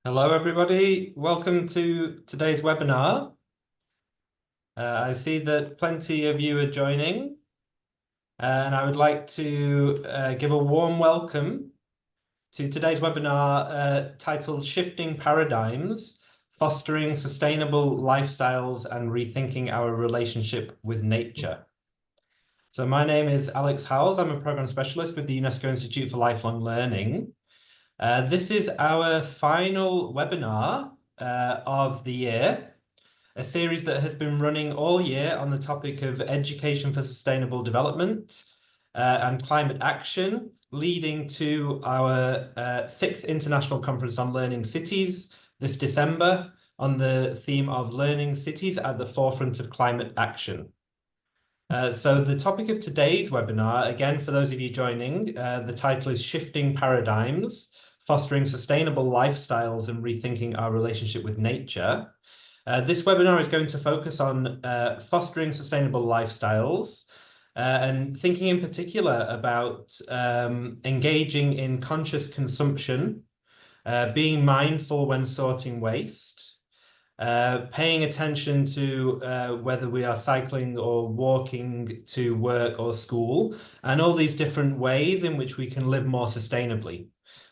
Hello, everybody. Welcome to today's webinar. I see that plenty of you are joining, and I would like to give a warm welcome to today's webinar titled Shifting Paradigms, Fostering Sustainable Lifestyles and Rethinking Our Relationship with Nature. So my name is Alex Howells. I'm a program specialist with the UNESCO Institute for Lifelong Learning. This is our final webinar of the year, a series that has been running all year on the topic of education for sustainable development and climate action, leading to our 6th International Conference on Learning Cities this December on the theme of learning cities at the forefront of climate action. So the topic of today's webinar, again, for those of you joining, the title is Shifting Paradigms, Fostering Sustainable Lifestyles and Rethinking Our Relationship with Nature. This webinar is going to focus on fostering sustainable lifestyles and thinking in particular about engaging in conscious consumption, being mindful when sorting waste, paying attention to whether we are cycling or walking to work or school, and all these different ways in which we can live more sustainably.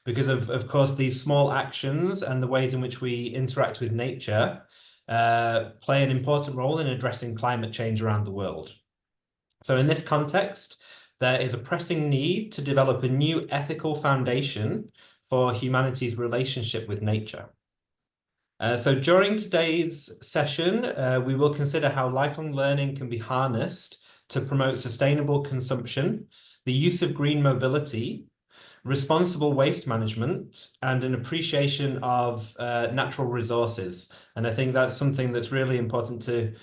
Because of course, these small actions and the ways in which we interact with nature play an important role in addressing climate change around the world. So in this context, there is a pressing need to develop a new ethical foundation for humanity's relationship with nature. So during today's session, we will consider how lifelong learning can be harnessed to promote sustainable consumption, the use of green mobility, responsible waste management, and an appreciation of natural resources. And I think that's something that's really important to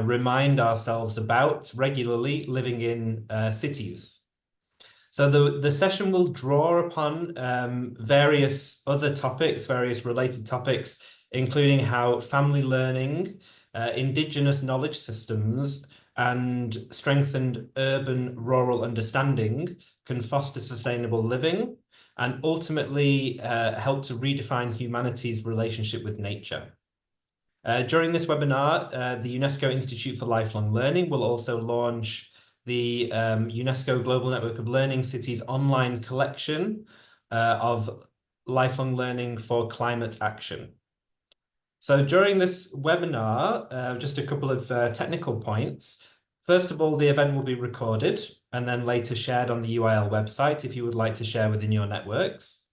remind ourselves about regularly living in cities. So the session will draw upon various other topics, various related topics, including how family learning, indigenous knowledge systems, and strengthened urban-rural understanding can foster sustainable living and ultimately help to redefine humanity's relationship with nature. During this webinar, the UNESCO Institute for Lifelong Learning will also launch the UNESCO Global Network of Learning Cities online collection of lifelong learning for climate action. So during this webinar, just a couple of technical points. First of all, the event will be recorded and then later shared on the UIL website if you would like to share within your networks.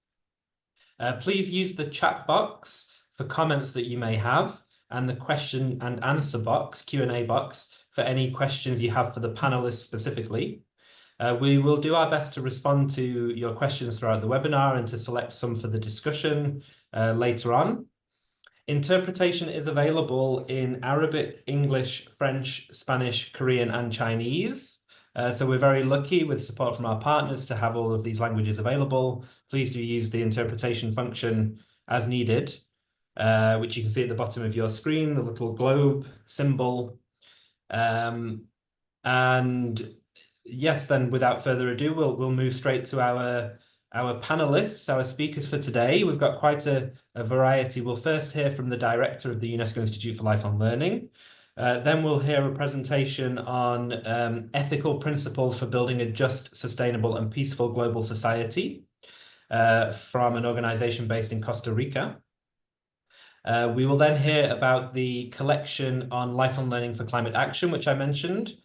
Please use the chat box for comments that you may have and the question and answer box, Q&A box, for any questions you have for the panelists specifically. We will do our best to respond to your questions throughout the webinar and to select some for the discussion later on. Interpretation is available in Arabic, English, French, Spanish, Korean, and Chinese. So we're very lucky with support from our partners to have all of these languages available. Please do use the interpretation function as needed, which you can see at the bottom of your screen, the little globe symbol. And yes, then without further ado, we'll move straight to our panelists, our speakers for today. We've got quite a variety. We'll first hear from the director of the UNESCO Institute for Lifelong Learning. Then we'll hear a presentation on ethical principles for building a just, sustainable, and peaceful global society from an organization based in Costa Rica. We will then hear about the collection on lifelong learning for climate action, which I mentioned,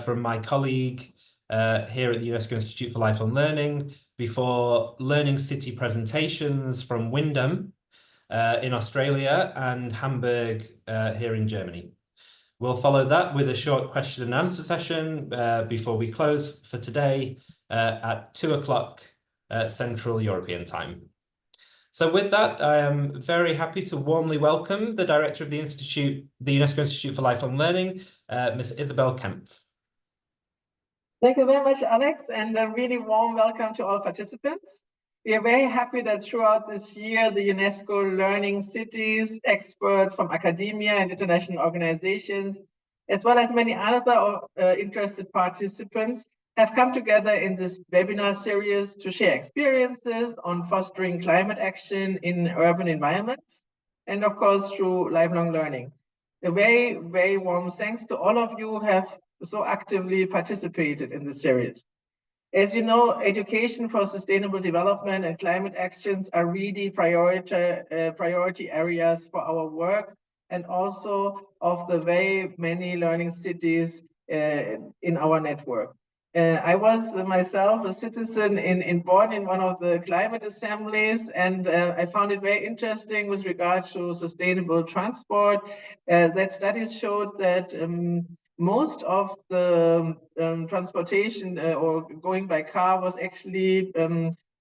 from my colleague here at the UNESCO Institute for Lifelong Learning, before learning city presentations from Wyndham in Australia and Hamburg here in Germany. We'll follow that with a short question and answer session before we close for today at 2 o'clock Central European Time. So with that, I am very happy to warmly welcome the director of the Institute, the UNESCO Institute for Lifelong Learning, Ms. Isabel Kempf. Thank you very much, Alex, and a really warm welcome to all participants. We are very happy that throughout this year, the UNESCO Learning Cities, experts from academia and international organizations, as well as many other interested participants, have come together in this webinar series to share experiences on fostering climate action in urban environments, and of course, through lifelong learning. A very, very warm thanks to all of you who have so actively participated in this series. As you know, education for sustainable development and climate actions are really priority areas for our work, and also of the very many learning cities in our network. I was myself a citizen in Bonn in one of the climate assemblies, and I found it very interesting with regard to sustainable transport. That studies showed that most of the transportation or going by car was actually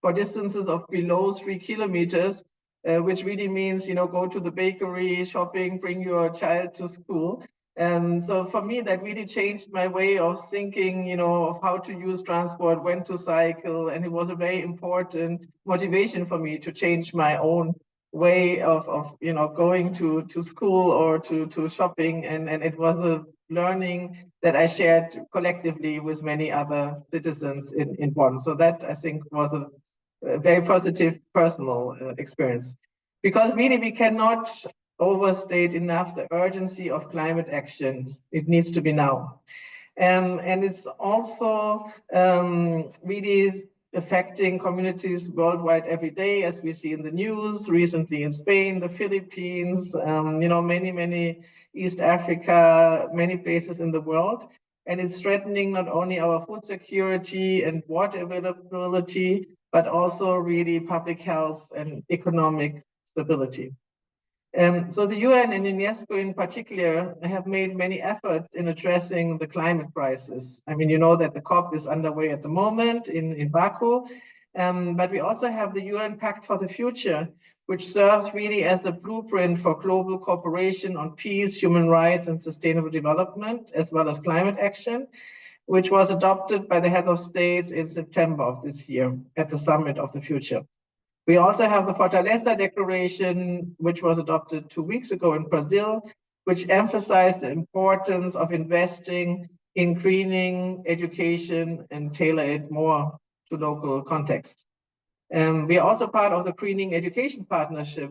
for distances of below 3 kilometers, which really means, go to the bakery, shopping, bring your child to school. So for me, that really changed my way of thinking, of how to use transport, when to cycle. And it was a very important motivation for me to change my own way of going to school or to shopping. And it was a learning that I shared collectively with many other citizens in Bonn. So that, I think, was a very positive personal experience. Because really, we cannot overstate enough the urgency of climate action. It needs to be now. And it's also really affecting communities worldwide every day, as we see in the news, recently in Spain, the Philippines, many East Africa, many places in the world. And it's threatening not only our food security and water availability, but also really public health and economic stability. So the UN and UNESCO in particular have made many efforts in addressing the climate crisis. I mean, you know that the COP is underway at the moment in Baku, but we also have the UN Pact for the Future, which serves really as a blueprint for global cooperation on peace, human rights, and sustainable development, as well as climate action, which was adopted by the heads of states in September of this year at the Summit of the Future. We also have the Fortaleza Declaration, which was adopted 2 weeks ago in Brazil, which emphasized the importance of investing in greening education and tailor it more to local contexts. We are also part of the Greening Education Partnership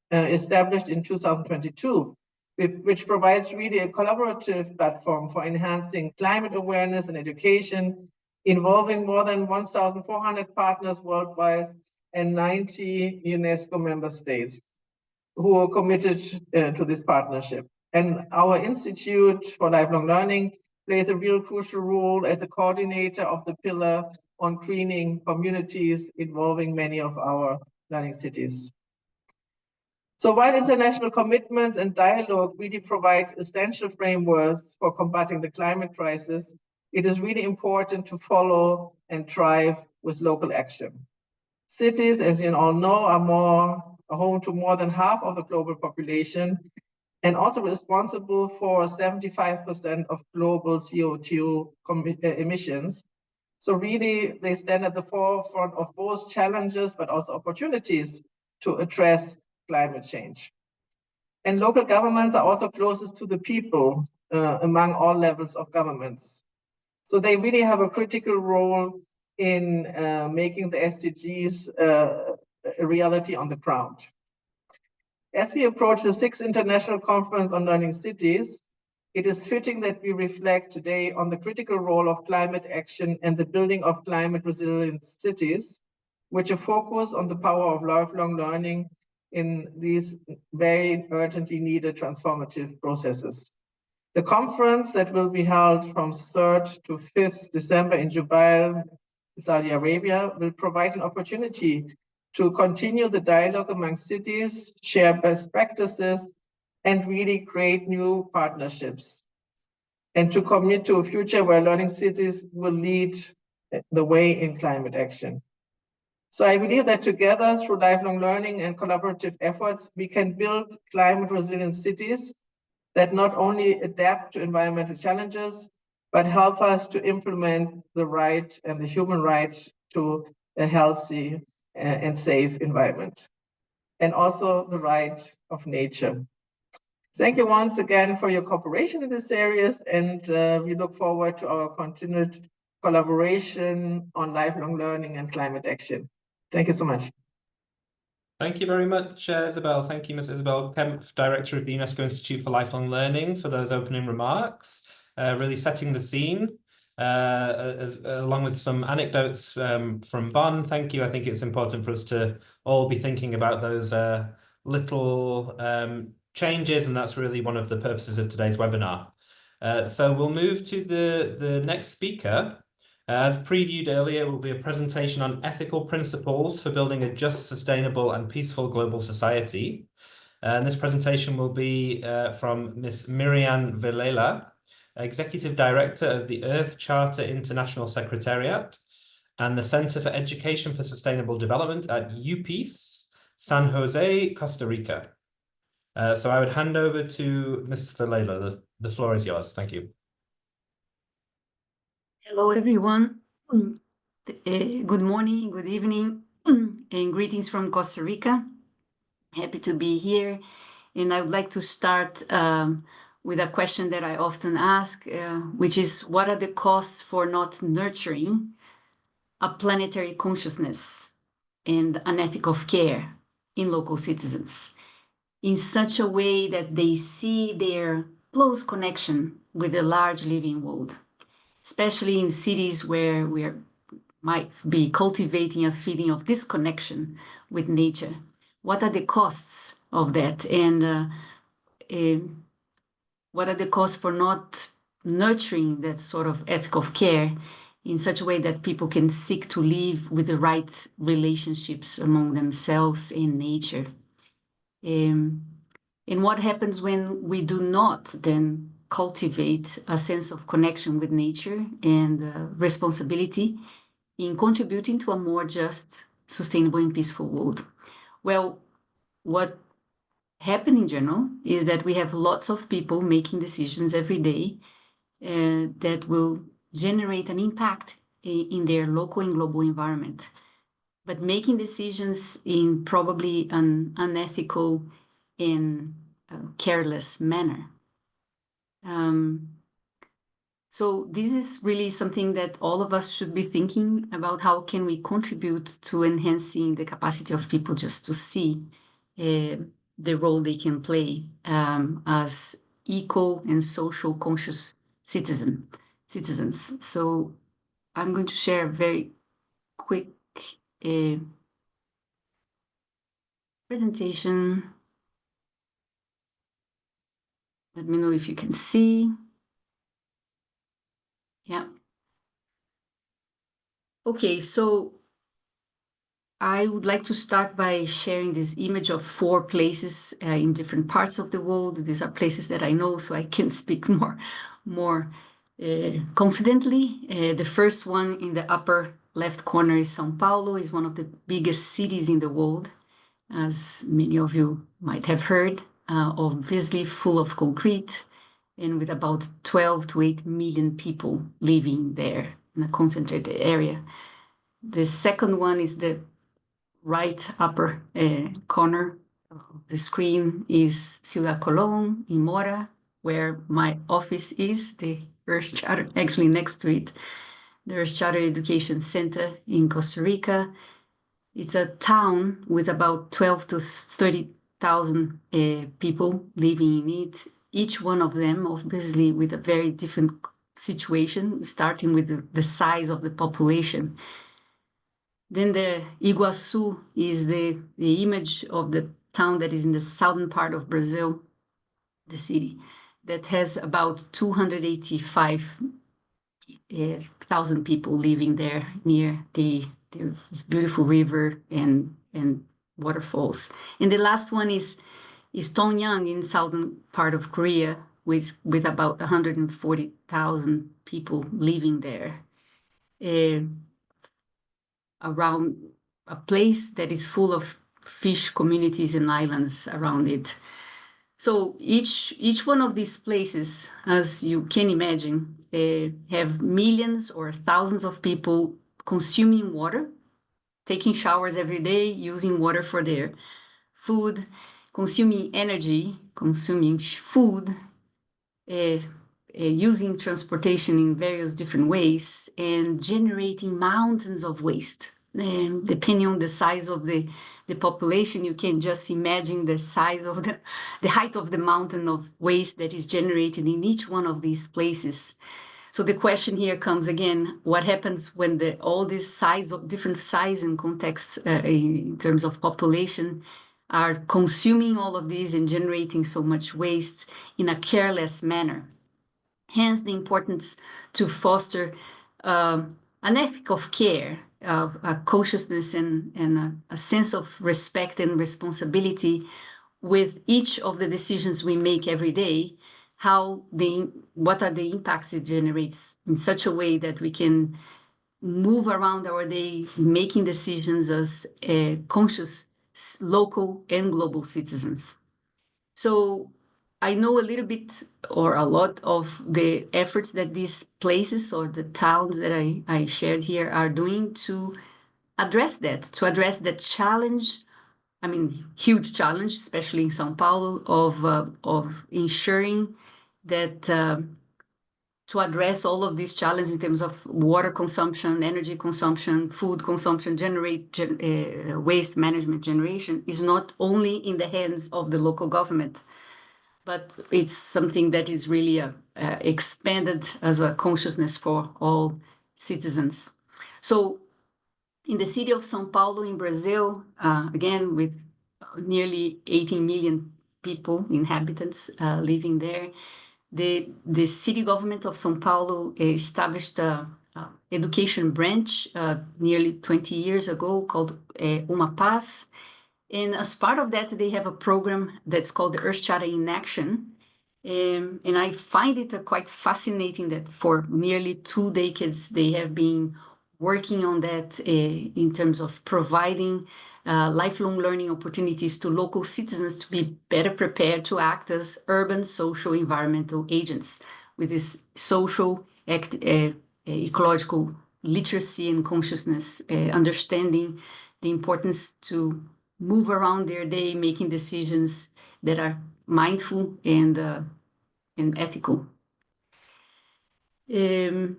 established in 2022, which provides really a collaborative platform for enhancing climate awareness and education, involving more than 1,400 partners worldwide and 90 UNESCO member states who are committed to this partnership. And our Institute for Lifelong Learning plays a real crucial role as a coordinator of the pillar on greening communities involving many of our learning cities. So while international commitments and dialogue really provide essential frameworks for combating the climate crisis, it is really important to follow and thrive with local action. Cities, as you all know, are home to more than half of the global population and also responsible for 75% of global CO2 emissions. So really, they stand at the forefront of both challenges, but also opportunities to address climate change. And local governments are also closest to the people among all levels of governments. So they really have a critical role in making the SDGs a reality on the ground. As we approach the 6th International Conference on Learning Cities, it is fitting that we reflect today on the critical role of climate action and the building of climate resilient cities, which are focused on the power of lifelong learning in these very urgently needed transformative processes. The conference that will be held from 3rd to 5th December in Jubail, Saudi Arabia, will provide an opportunity to continue the dialogue among cities, share best practices, and really create new partnerships, and to commit to a future where learning cities will lead the way in climate action. So I believe that together, through lifelong learning and collaborative efforts, we can build climate resilient cities that not only adapt to environmental challenges, but help us to implement the right and the human right to a healthy and safe environment, and also the right of nature. Thank you once again for your cooperation in this series, and we look forward to our continued collaboration on lifelong learning and climate action. Thank you so much. Thank you very much, Isabel. Thank you, Ms. Isabel Kempf, Director of the UNESCO Institute for Lifelong Learning, for those opening remarks, really setting the scene, along with some anecdotes from Bonn. Thank you. I think it's important for us to all be thinking about those little changes, and that's really one of the purposes of today's webinar. So we'll move to the next speaker. As previewed earlier, will be a presentation on ethical principles for building a just, sustainable, and peaceful global society. And this presentation will be from Ms. Miriam Vilela, Executive Director of the Earth Charter International Secretariat and the Center for Education for Sustainable Development at UPEACE, San Jose, Costa Rica. So I would hand over to Ms. Vilela. The floor is yours. Thank you. Hello, everyone. Good morning, good evening, and greetings from Costa Rica. Happy to be here. And I would like to start with a question that I often ask, which is, what are the costs for not nurturing a planetary consciousness and an ethic of care in local citizens in such a way that they see their close connection with the large living world? Especially in cities where we might be cultivating a feeling of disconnection with nature. What are the costs of that? And what are the costs for not nurturing that sort of ethic of care in such a way that people can seek to live with the right relationships among themselves and nature? And what happens when we do not then cultivate a sense of connection with nature and responsibility in contributing to a more just, sustainable, and peaceful world? Well, what happened in general is that we have lots of people making decisions every day that will generate an impact in their local and global environment, but making decisions in probably an unethical and careless manner. So this is really something that all of us should be thinking about. How can we contribute to enhancing the capacity of people just to see the role they can play as eco and social conscious citizens. So I'm going to share a very quick presentation. Let me know if you can see. Yeah. Okay, so I would like to start by sharing this image of 4 places in different parts of the world. These are places that I know, so I can speak more confidently. The first one in the upper left corner is São Paulo. It's one of the biggest cities in the world, as many of you might have heard, obviously full of concrete, and with about 12 to 8 million people living there in a concentrated area. The second one is the right upper corner of the screen is Ciudad Colón in Mora, where my office is, the Earth Charter, actually next to it, the Earth Charter Education Center in Costa Rica. It's a town with about 12 to 30,000 people living in it, each one of them obviously with a very different situation, starting with the size of the population. Then the Iguaçu is the image of the town that is in the southern part of Brazil, the city, that has about 285,000 people living there near this beautiful river and waterfalls. And the last one is Pyongyang in southern part of Korea with about 140,000 people living there. Around a place that is full of fish communities and islands around it. So each one of these places, as you can imagine, have millions or thousands of people consuming water, taking showers every day, using water for their food, consuming energy, consuming food, using transportation in various different ways and generating mountains of waste. And depending on the size of the population, you can just imagine the size of the height of the mountain of waste that is generated in each one of these places. So the question here comes again, what happens when all these different size and contexts in terms of population are consuming all of these and generating so much waste in a careless manner? Hence the importance to foster an ethic of care, a consciousness and a sense of respect and responsibility with each of the decisions we make every day, what are the impacts it generates in such a way that we can move around our day making decisions as conscious local and global citizens. So I know a little bit or a lot of the efforts that these places or the towns that I shared here are doing to address that challenge. I mean, huge challenge, especially in São Paulo, of ensuring that to address all of these challenges in terms of water consumption, energy consumption, food consumption, waste management generation is not only in the hands of the local government, but it's something that is really expanded as a consciousness for all citizens. So in the city of São Paulo in Brazil, again, with nearly 18 million people, inhabitants living there, the city government of São Paulo established an education branch nearly 20 years ago called Uma Paz. And as part of that, they have a program that's called the Earth Charter in Action. And I find it quite fascinating that for nearly 2 decades, they have been working on that in terms of providing lifelong learning opportunities to local citizens to be better prepared to act as urban social environmental agents with this social ecological literacy and consciousness, understanding the importance to move around their day, making decisions that are mindful and ethical. The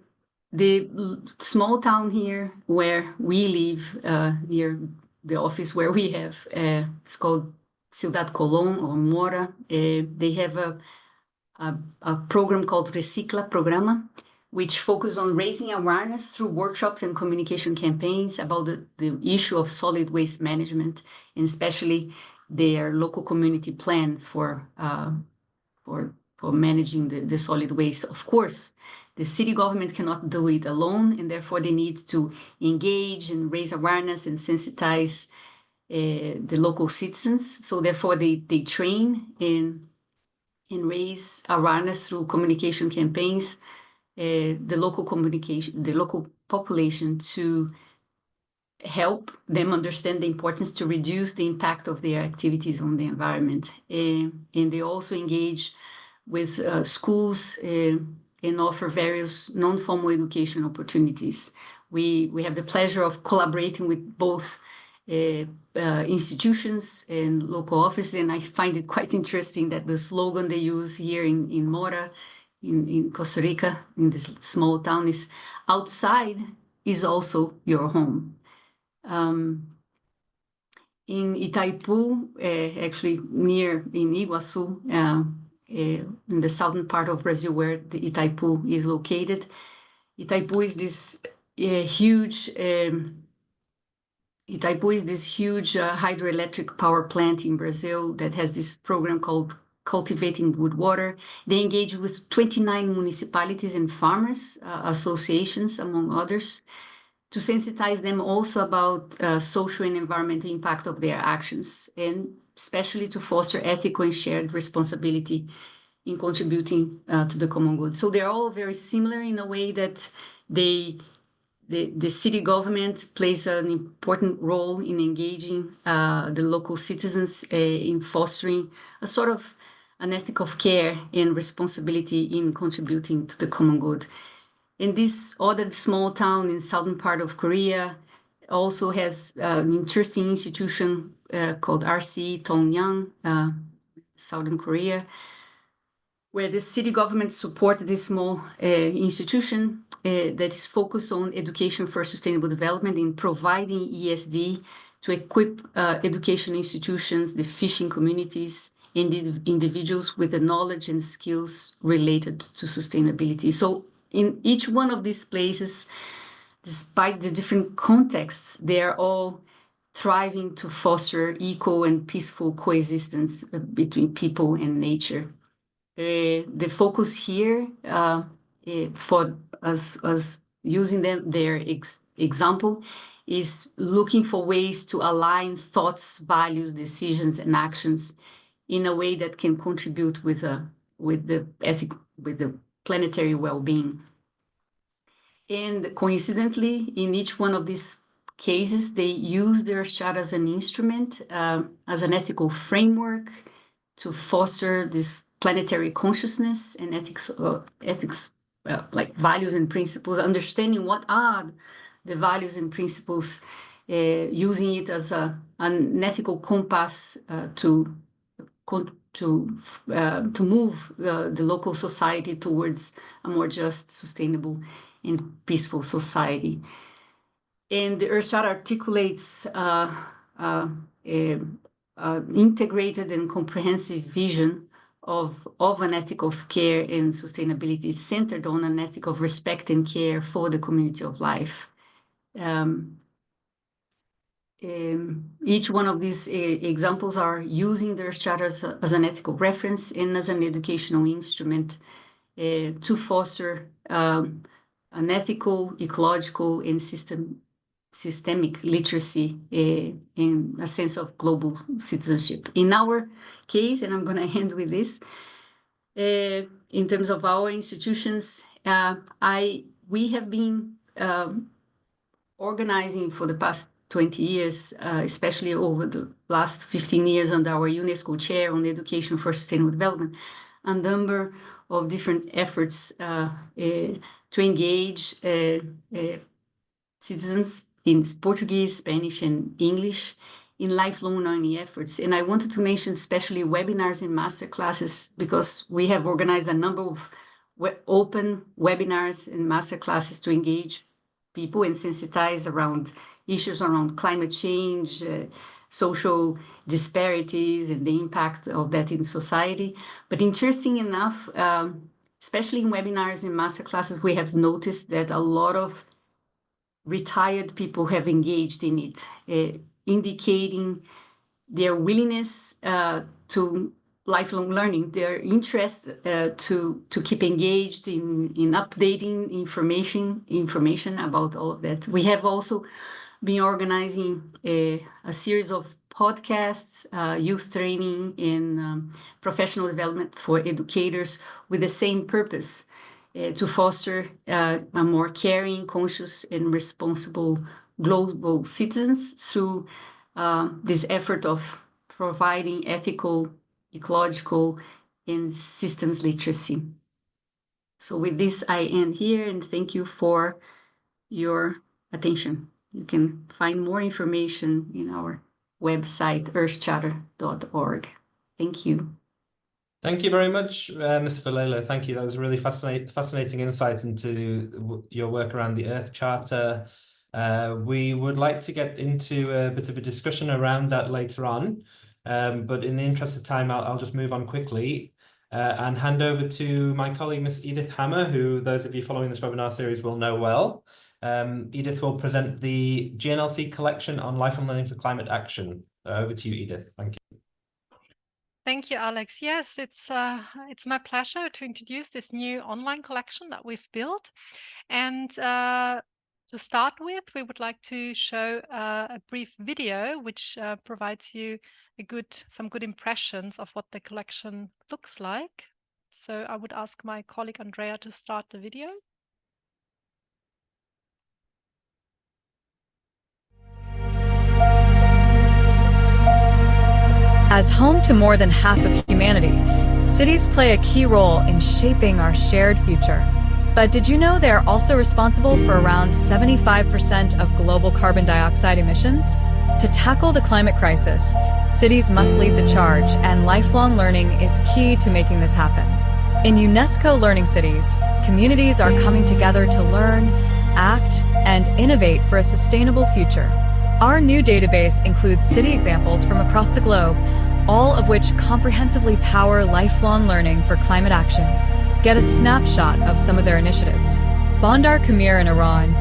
small town here where we live, near the office where we have, it's called Ciudad Colón or Mora. They have a program called Recicla Programa, which focuses on raising awareness through workshops and communication campaigns about the issue of solid waste management, and especially their local community plan for managing the solid waste. Of course, the city government cannot do it alone, and therefore they need to engage and raise awareness and sensitize the local citizens. So therefore they train and raise awareness through communication campaigns, the local population, to help them understand the importance to reduce the impact of their activities on the environment. And they also engage with schools and offer various non-formal education opportunities. We have the pleasure of collaborating with both institutions and local offices, and I find it quite interesting that the slogan they use here in Mora, in Costa Rica, in this small town, is "Outside is also your home." In Itaipu, actually in Iguaçu, in the southern part of Brazil where the Itaipu is located. Itaipu is this huge hydroelectric power plant in Brazil that has this program called Cultivating Good Water. They engage with 29 municipalities and farmers associations, among others, to sensitize them also about social and environmental impact of their actions, and especially to foster ethical and shared responsibility in contributing to the common good. So they're all very similar in a way that the city government plays an important role in engaging the local citizens in fostering a sort of an ethic of care and responsibility in contributing to the common good. And this other small town in southern part of Korea also has an interesting institution called RC Tongyang, Southern Korea, where the city government support this small institution that is focused on education for sustainable development in providing ESD to equip education institutions, the fishing communities, and individuals with the knowledge and skills related to sustainability. So in each one of these places, despite the different contexts, they are all thriving to foster equal and peaceful coexistence between people and nature. The focus here for us using their example is looking for ways to align thoughts, values, decisions, and actions in a way that can contribute with the planetary well-being. And coincidentally, in each one of these cases, they use the Earth Charter as an instrument, as an ethical framework to foster this planetary consciousness and ethics, like values and principles, understanding what are the values and principles, using it as an ethical compass to move the local society towards a more just, sustainable, and peaceful society. And the Earth Charter articulates integrated and comprehensive vision of an ethic of care and sustainability centered on an ethic of respect and care for the community of life. Each one of these examples are using the Earth Charter as an ethical reference and as an educational instrument to foster an ethical, ecological, and systemic literacy in a sense of global citizenship. In our case, and I'm going to end with this, in terms of our institutions, we have been organizing for the past 20 years, especially over the last 15 years under our UNESCO chair on education for sustainable development, a number of different efforts to engage citizens in Portuguese, Spanish, and English in lifelong learning efforts. And I wanted to mention especially webinars and masterclasses, because we have organized a number of open webinars and masterclasses to engage people and sensitize around issues around climate change, social disparities, and the impact of that in society. But interesting enough, especially in webinars and masterclasses, we have noticed that a lot of retired people have engaged in it, indicating their willingness to lifelong learning, their interest to keep engaged in updating information about all of that. We have also been organizing a series of podcasts, youth training, and professional development for educators with the same purpose, to foster a more caring, conscious, and responsible global citizens through this effort of providing ethical, ecological, and systems literacy. So with this, I end here, and thank you for your attention. You can find more information in our website, earthcharter.org. Thank you. Thank you very much, Mr. Villela. Thank you. That was a really fascinating insight into your work around the Earth Charter. We would like to get into a bit of a discussion around that later on, but in the interest of time, I'll just move on quickly and hand over to my colleague, Ms. Edith Hammer, who those of you following this webinar series will know well. Edith will present the GNLC collection on lifelong learning for climate action. Over to you, Edith. Thank you. Thank you, Alex. Yes, it's my pleasure to introduce this new online collection that we've built. And to start with, we would like to show a brief video which provides you some good impressions of what the collection looks like. So I would ask my colleague Andrea to start the video. As home to more than half of humanity, cities play a key role in shaping our shared future. But did you know they are also responsible for around 75% of global carbon dioxide emissions? To tackle the climate crisis, cities must lead the charge, and lifelong learning is key to making this happen. In UNESCO Learning Cities, communities are coming together to learn, act, and innovate for a sustainable future. Our new database includes city examples from across the globe, all of which comprehensively power lifelong learning for climate action. Get a snapshot of some of their initiatives. Bandar Kamir in Iran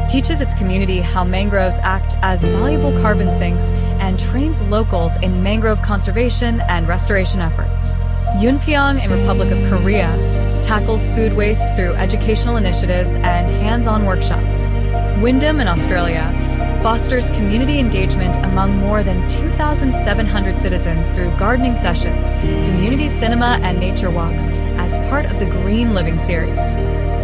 teaches its community how mangroves act as valuable carbon sinks and trains locals in mangrove conservation and restoration efforts. Yunpyeong in Republic of Korea tackles food waste through educational initiatives and hands-on workshops. Wyndham in Australia fosters community engagement among more than 2,700 citizens through gardening sessions, community cinema, and nature walks as part of the Green Living series.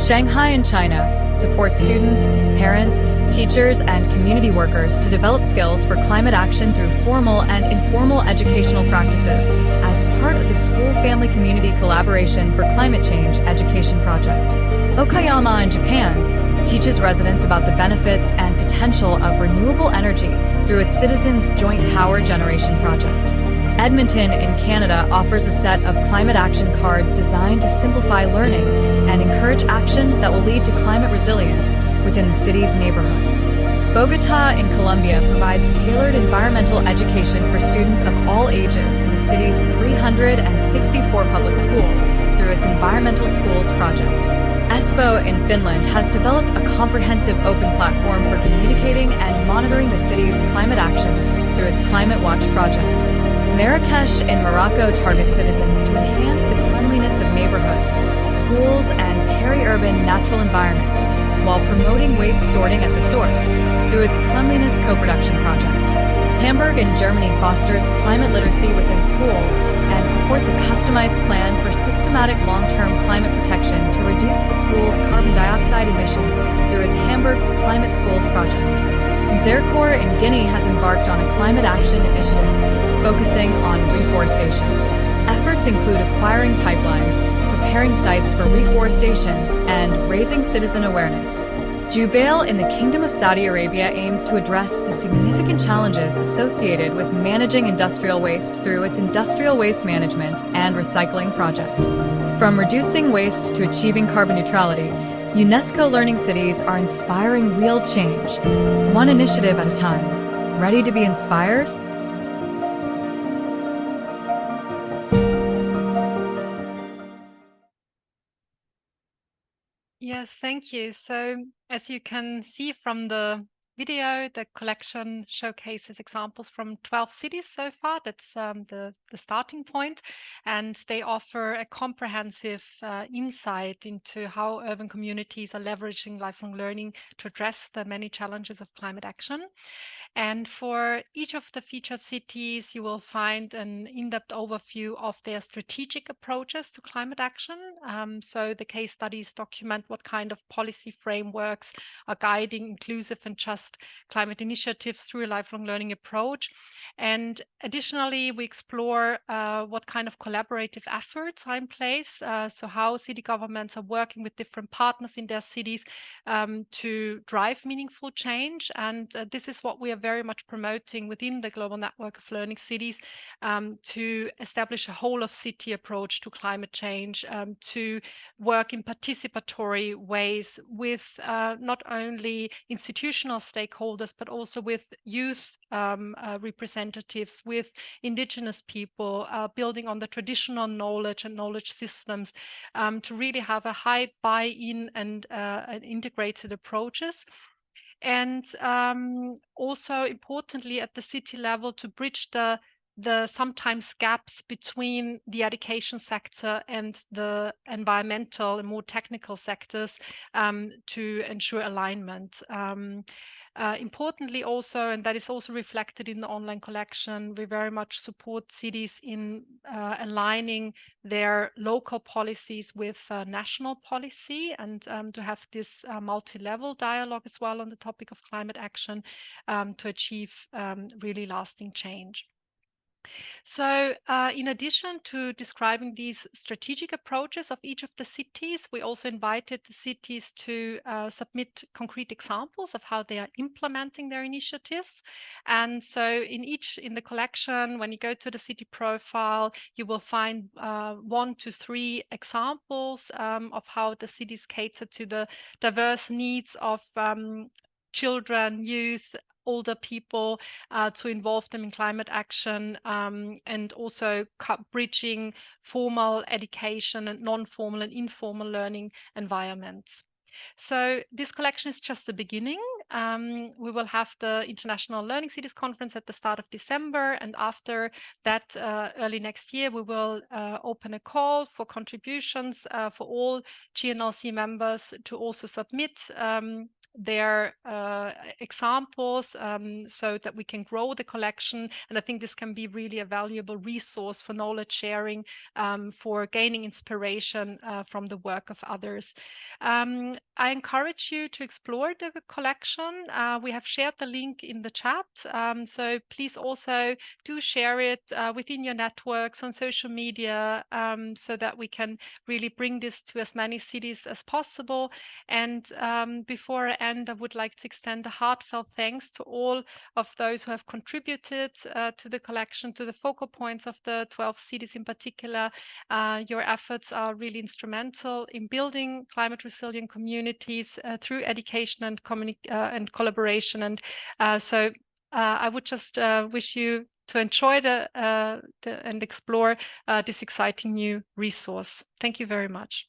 Shanghai in China supports students, parents, teachers, and community workers to develop skills for climate action through formal and informal educational practices as part of the School-Family Community Collaboration for Climate Change education project. Okayama in Japan teaches residents about the benefits and potential of renewable energy through its Citizens Joint Power Generation project. Edmonton in Canada offers a set of climate action cards designed to simplify learning and encourage action that will lead to climate resilience within the city's neighborhoods. Bogota in Colombia provides tailored environmental education for students of all ages in the city's 364 public schools through its Environmental Schools project. Espoo in Finland has developed a comprehensive open platform for communicating and monitoring the city's climate actions through its Climate Watch project. Marrakesh in Morocco targets citizens to enhance the cleanliness of neighborhoods, schools, and peri-urban natural environments while promoting waste sorting at the source through its Cleanliness Co-production project. Hamburg in Germany fosters climate literacy within schools and supports a customized plan for systematic long-term climate protection to reduce the school's carbon dioxide emissions through its Hamburg's Climate Schools project. Zerkor in Guinea has embarked on a climate action initiative focusing on reforestation. Efforts include acquiring pipelines, preparing sites for reforestation, and raising citizen awareness. Jubail in the Kingdom of Saudi Arabia aims to address the significant challenges associated with managing industrial waste through its Industrial Waste Management and Recycling project. From reducing waste to achieving carbon neutrality, UNESCO Learning Cities are inspiring real change, one initiative at a time. Ready to be inspired? Yes, thank you. So as you can see from the video, the collection showcases examples from 12 cities so far. That's the starting point. And they offer a comprehensive insight into how urban communities are leveraging lifelong learning to address the many challenges of climate action. And for each of the featured cities, you will find an in-depth overview of their strategic approaches to climate action. So the case studies document what kind of policy frameworks are guiding inclusive and just climate initiatives through a lifelong learning approach. And additionally, we explore what kind of collaborative efforts are in place. So how city governments are working with different partners in their cities to drive meaningful change. And this is what we are very much promoting within the Global Network of Learning Cities, to establish a whole of city approach to climate change, to work in participatory ways with not only institutional stakeholders, but also with youth representatives, with indigenous people, building on the traditional knowledge and knowledge systems, to really have a high buy-in and integrated approaches. And also importantly at the city level, to bridge the sometimes gaps between the education sector and the environmental and more technical sectors, to ensure alignment. Importantly also, and that is also reflected in the online collection, we very much support cities in aligning their local policies with national policy, and to have this multi-level dialogue as well on the topic of climate action, to achieve really lasting change. So in addition to describing these strategic approaches of each of the cities, we also invited the cities to submit concrete examples of how they are implementing their initiatives. And so in the collection, when you go to the city profile, you will find 1 to 3 examples of how the cities cater to the diverse needs of children, youth, older people, to involve them in climate action, and also bridging formal education and non-formal and informal learning environments. So this collection is just the beginning. We will have the International Learning Cities Conference at the start of December, and after that, early next year, we will open a call for contributions for all GNLC members to also submit their examples, so that we can grow the collection. And I think this can be really a valuable resource for knowledge sharing, for gaining inspiration from the work of others. I encourage you to explore the collection. We have shared the link in the chat, so please also do share it within your networks on social media, so that we can really bring this to as many cities as possible. And before I end, I would like to extend a heartfelt thanks to all of those who have contributed to the collection, to the focal points of the 12 cities in particular. Your efforts are really instrumental in building climate resilient communities through education and collaboration. And so I would just wish you to enjoy and explore this exciting new resource. Thank you very much.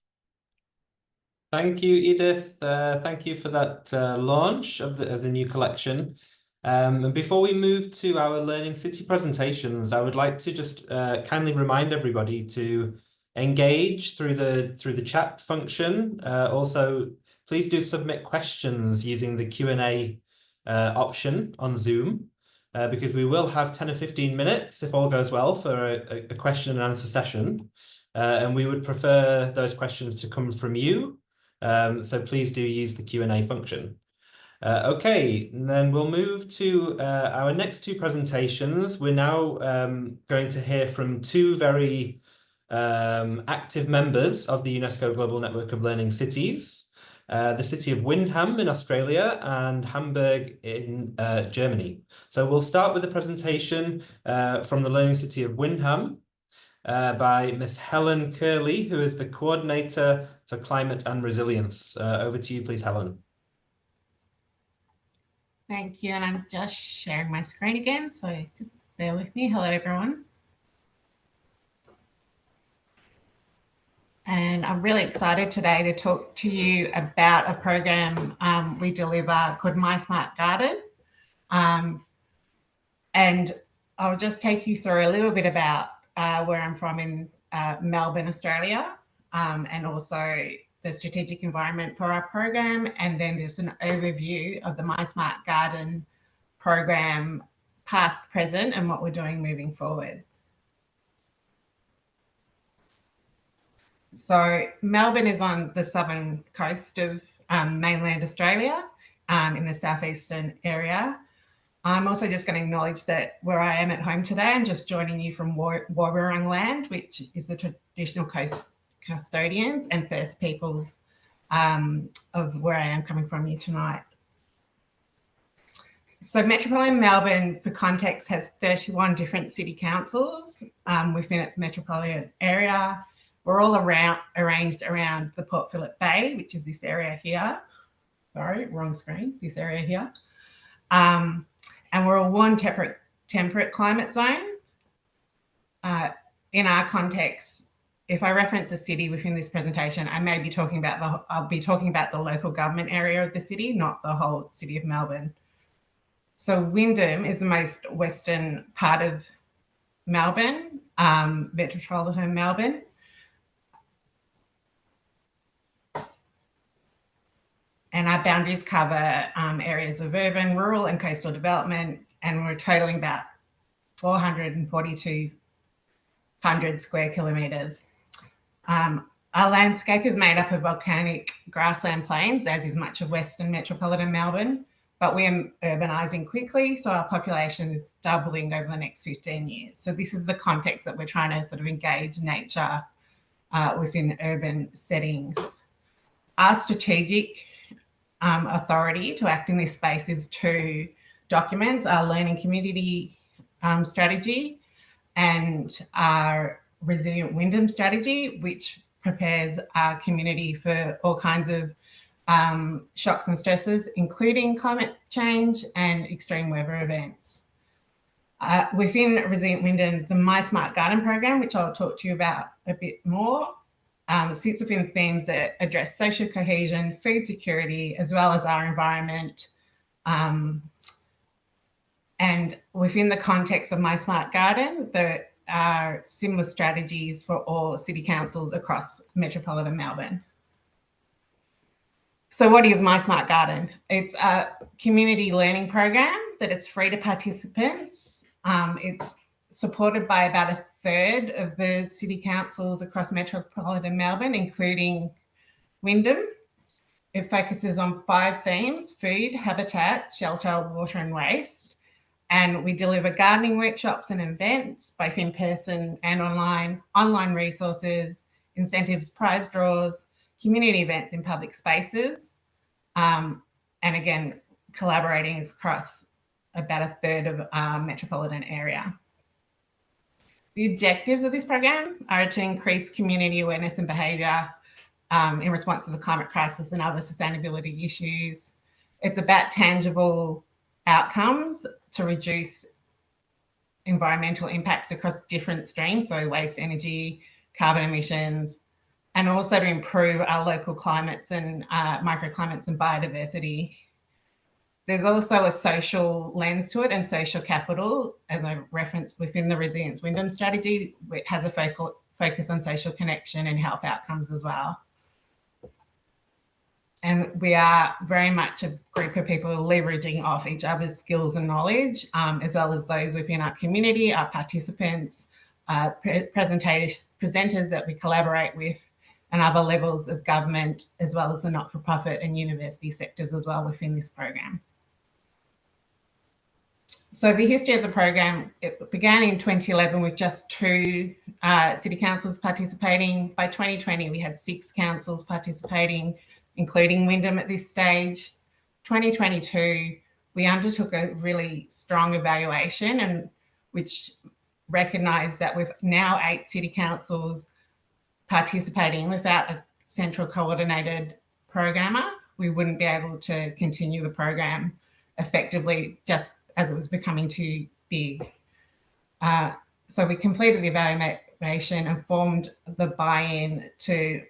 Thank you, Edith. Thank you for that launch of the new collection. And before we move to our Learning City presentations, I would like to just kindly remind everybody to engage through the chat function. Also, please do submit questions using the Q&A option on Zoom, because we will have 10 or 15 minutes, if all goes well, for a question and answer session. And we would prefer those questions to come from you. So please do use the Q&A function. Okay, and then we'll move to our next 2 presentations. We're now going to hear from 2 very active members of the UNESCO Global Network of Learning Cities, the city of Windham in Australia and Hamburg in Germany. So we'll start with a presentation from the Learning City of Windham, by Miss Helen Curley, who is the Coordinator for Climate and Resilience. Over to you, please, Helen. Thank you, and I'm just sharing my screen again, so just bear with me. Hello, everyone. And I'm really excited today to talk to you about a program we deliver called My Smart Garden. And I'll just take you through a little bit about where I'm from in Melbourne, Australia, and also the strategic environment for our program. And then there's an overview of the My Smart Garden program, past, present, and what we're doing moving forward. So Melbourne is on the southern coast of mainland Australia, in the southeastern area. I'm also just going to acknowledge that where I am at home today, I'm just joining you from Warburung land, which is the traditional custodians and First Peoples of where I am coming from you tonight. So Metropolitan Melbourne, for context, has 31 different city councils within its metropolitan area. We're all arranged around the Port Phillip Bay, which is this area here. Sorry, wrong screen, this area here. And we're a 1 temperate climate zone. In our context, if I reference a city within this presentation, I may be talking about I'll be talking about the local government area of the city, not the whole city of Melbourne. So Windham is the most western part of Melbourne, metropolitan Melbourne. And our boundaries cover areas of urban, rural and coastal development, and we're totaling about 4,200 square kilometres. Our landscape is made up of volcanic grassland plains, as is much of Western metropolitan Melbourne, but we're urbanising quickly, so our population is doubling over the next 15 years. So this is the context that we're trying to sort of engage nature within urban settings. Our strategic authority to act in this space is to document our learning community strategy and our resilient Wyndham strategy, which prepares our community for all kinds of shocks and stresses, including climate change and extreme weather events. Within Resilient Wyndham, the My Smart Garden program, which I'll talk to you about a bit more, sits within themes that address social cohesion, food security, as well as our environment. And within the context of My Smart Garden, there are similar strategies for all city councils across metropolitan Melbourne. So what is My Smart Garden? It's a community learning program that is free to participants. It's supported by about a third of the city councils across metropolitan Melbourne, including Wyndham. It focuses on 5 themes: food, habitat, shelter, water and waste. And we deliver gardening workshops and events, both in person and online resources, incentives, prize draws, community events in public spaces, and again, collaborating across about a third of our metropolitan area. The objectives of this program are to increase community awareness and behaviour in response to the climate crisis and other sustainability issues. It's about tangible outcomes to reduce environmental impacts across different streams, so waste, energy, carbon emissions, and also to improve our local climates and microclimates and biodiversity. There's also a social lens to it and social capital, as I referenced within the Resilience Wyndham strategy. It has a focus on social connection and health outcomes as well. And we are very much a group of people leveraging off each other's skills and knowledge, as well as those within our community, our participants, presenters that we collaborate with, and other levels of government, as well as the not-for-profit and university sectors as well within this program. So the history of the program, it began in 2011 with just 2 city councils participating. By 2020, we had 6 councils participating, including Wyndham at this stage. 2022, we undertook a really strong evaluation, and which recognised that with now 8 city councils participating without a central coordinated programmer, we wouldn't be able to continue the program effectively just as it was becoming too big. So we completed the evaluation and formed the buy-in to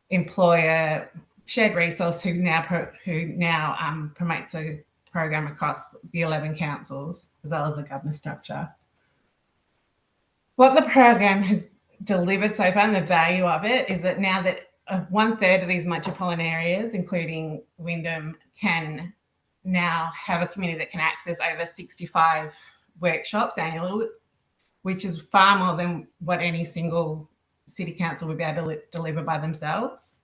employ a shared resource who now promotes a program across the 11 councils, as well as a governance structure. What the program has delivered so far and the value of it is that now that 1/3 of these metropolitan areas, including Wyndham, can now have a community that can access over 65 workshops annually, which is far more than what any single city council would be able to deliver by themselves.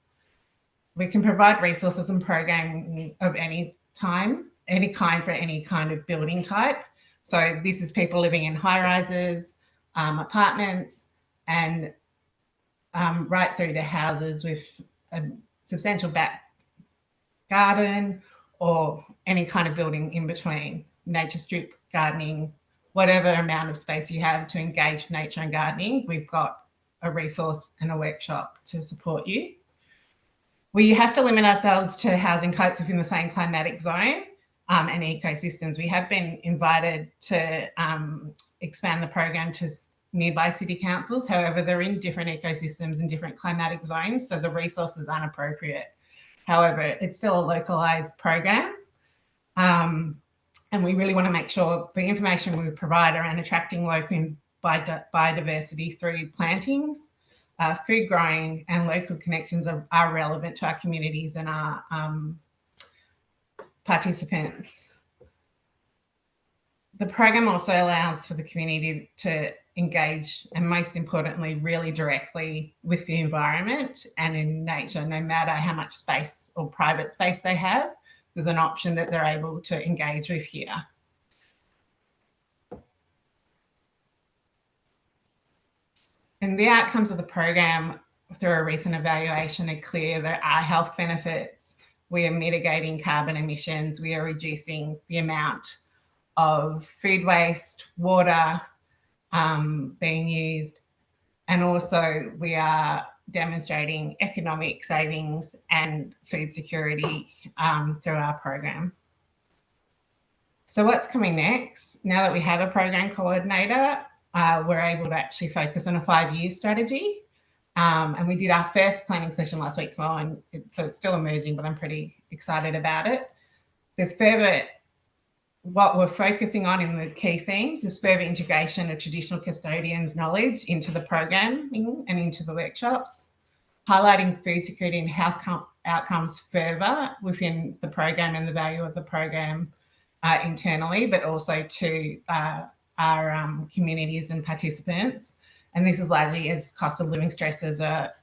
We can provide resources and programming of any kind for any kind of building type. So this is people living in high rises, apartments, and right through to houses with a substantial back garden or any kind of building in between, nature strip gardening, whatever amount of space you have to engage nature and gardening, we've got a resource and a workshop to support you. We have to limit ourselves to housing types within the same climatic zone and ecosystems. We have been invited to expand the program to nearby city councils. However, they're in different ecosystems and different climatic zones, so the resources aren't appropriate. However, it's still a localised program. And we really want to make sure the information we provide around attracting local biodiversity through plantings, food growing and local connections are relevant to our communities and our participants. The program also allows for the community to engage, and most importantly, really directly with the environment and in nature, no matter how much space or private space they have. there's an option that they're able to engage with here. And the outcomes of the program through a recent evaluation are clear. There are health benefits. We are mitigating carbon emissions. We are reducing the amount of food waste, water being used. And also we are demonstrating economic savings and food security through our program. So what's coming next? Now that we have a program coordinator, we're able to actually focus on a 5-year strategy. And we did our first planning session last week, so it's still emerging, but I'm pretty excited about it. There's further, what we're focusing on in the key themes is further integration of traditional custodians' knowledge into the programming and into the workshops, highlighting food security and health outcomes further within the program and the value of the program internally, but also to our communities and participants. And this is largely as cost of living stresses are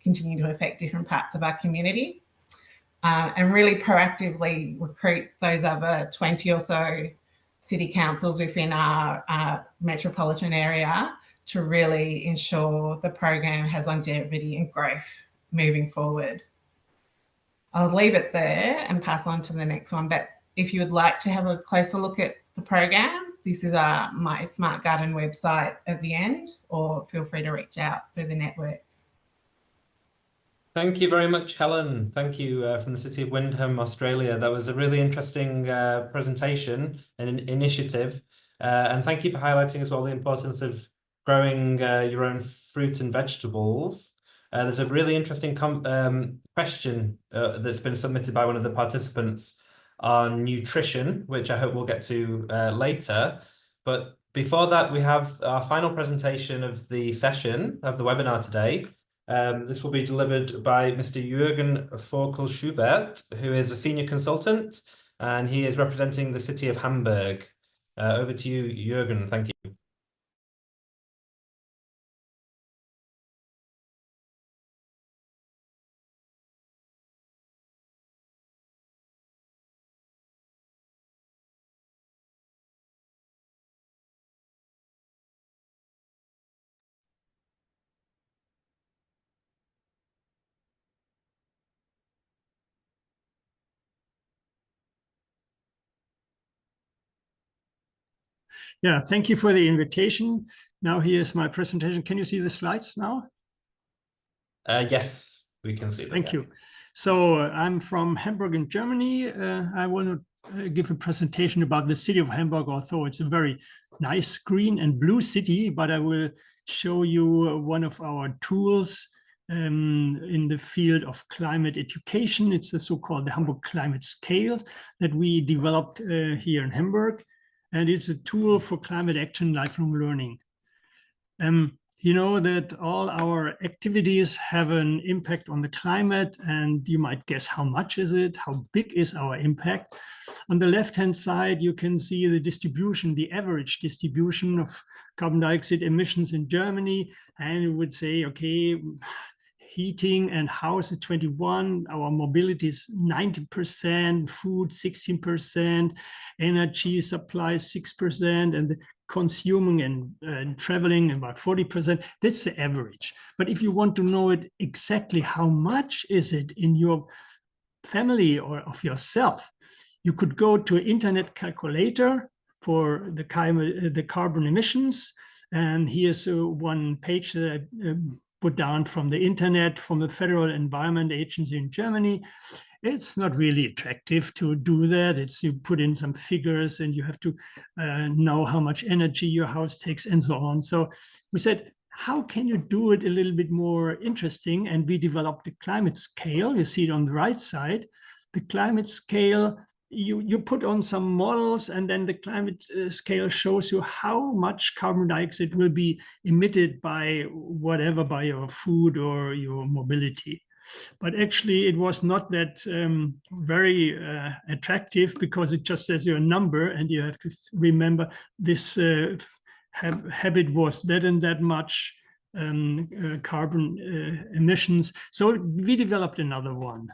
continuing to affect different parts of our community. And really proactively recruit those other 20 or so city councils within our metropolitan area to really ensure the program has longevity and growth moving forward. I'll leave it there and pass on to the next one. But if you would like to have a closer look at the program, this is my Smart Garden website at the end, or feel free to reach out through the network. Thank you very much, Helen. Thank you from the City of Windham, Australia. That was a really interesting presentation and an initiative. And thank you for highlighting as well the importance of growing your own fruit and vegetables. There's a really interesting question that's been submitted by one of the participants on nutrition, which I hope we'll get to later. But before that, we have our final presentation of the session, of the webinar today. This will be delivered by Mr. Jürgen Forkel-Schubert, who is a senior consultant, and he is representing the city of Hamburg. Over to you, Jürgen. Thank you. Yeah, thank you for the invitation. Now here's my presentation. Can you see the slides now? Yes, we can see them. Thank you. So I'm from Hamburg in Germany. I will give a presentation about the city of Hamburg, although it's a very nice green and blue city, but I will show you one of our tools in the field of climate education. It's the so-called the Hamburg Climate Scale that we developed here in Hamburg. And it's a tool for climate action, lifelong learning. You know that all our activities have an impact on the climate, and you might guess how much is it, how big is our impact. On the left-hand side, you can see the distribution, the average distribution of carbon dioxide emissions in Germany, and you would say, okay, heating and house is 21, our mobility is 90%, food 16%, energy supply 6%, and the consuming and traveling about 40%. That's the average. But if you want to know it exactly how much is it in your family or of yourself, you could go to an internet calculator for the carbon emissions. And here's one page that I put down from the internet, from the Federal Environment Agency in Germany. It's not really attractive to do that. It's you put in some figures and you have to know how much energy your house takes and so on. So we said, how can you do it a little bit more interesting? And we developed the climate scale. You see it on the right side. The climate scale, you put on some models, and then the climate scale shows you how much carbon dioxide will be emitted by whatever, by your food or your mobility. But actually, it was not that very attractive, because it just says your number, and you have to remember this habit was that and that much carbon emissions. So we developed another one.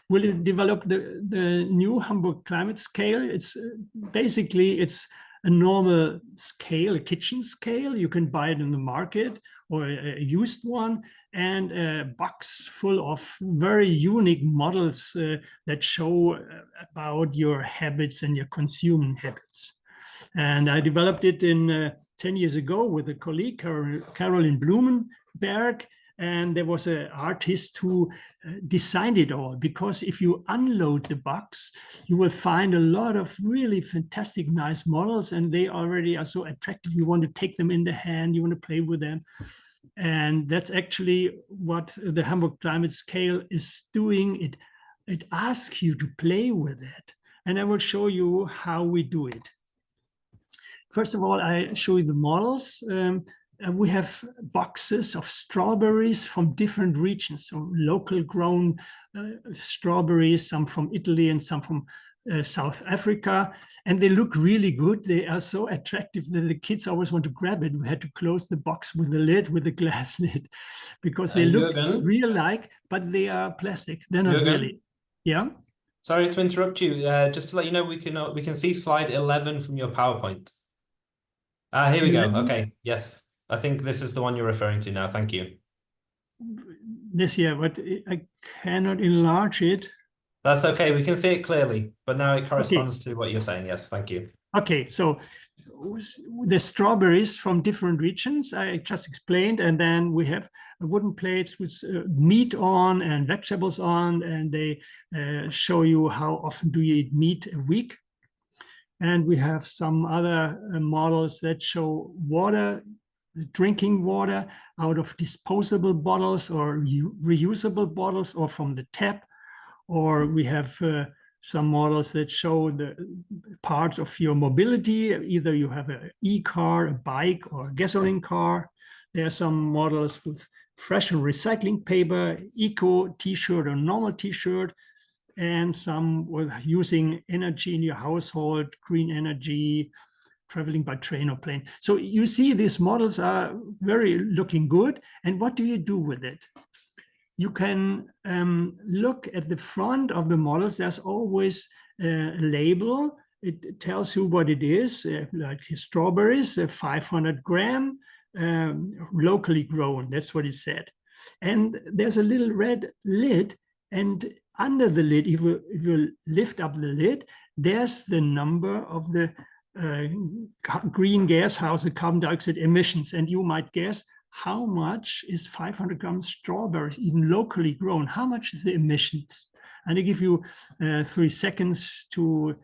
We'll develop the new Hamburg climate scale. It's basically, it's a normal scale, a kitchen scale. You can buy it in the market or a used one, and a box full of very unique models that show about your habits and your consuming habits. And I developed it in 10 years ago with a colleague, Caroline Blumenberg. And there was an artist who designed it all, because if you unload the box, you will find a lot of really fantastic, nice models, and they already are so attractive. You want to take them in the hand, you want to play with them. And that's actually what the Hamburg climate scale is doing. It asks you to play with it. And I will show you how we do it. First of all, I show you the models. We have boxes of strawberries from different regions, so local grown strawberries, some from Italy and some from South Africa, and they look really good. They are so attractive that the kids always want to grab it. We had to close the box with the lid, with the glass lid, because they look real-like, but they are plastic. They're not really. Yeah. Sorry to interrupt you. Just to let you know, we can see slide 11 from your PowerPoint. Here we go. Okay. Yes. I think this is the one you're referring to now. Thank you. This year, but I cannot enlarge it. That's okay. We can see it clearly, but now it corresponds to what you're saying. Yes, thank you. Okay, so the strawberries from different regions, I just explained, and then we have wooden plates with meat on and vegetables on, and they show you how often do you eat meat a week. And we have some other models that show water, drinking water out of disposable bottles or reusable bottles or from the tap. Or we have some models that show the parts of your mobility. Either you have an e-car, a bike, or a gasoline car. There are some models with fresh and recycling paper, eco t-shirt or normal t-shirt, and some with using energy in your household, green energy, traveling by train or plane. So you see these models are very looking good. And what do you do with it? You can look at the front of the models. There's always a label. It tells you what it is, like strawberries, 500 gram, locally grown. That's what it said. And there's a little red lid. And under the lid, if you lift up the lid, there's the number of the green gas house, the carbon dioxide emissions. And you might guess, how much is 500 grams strawberries, even locally grown? How much is the emissions? And I give you 3 seconds to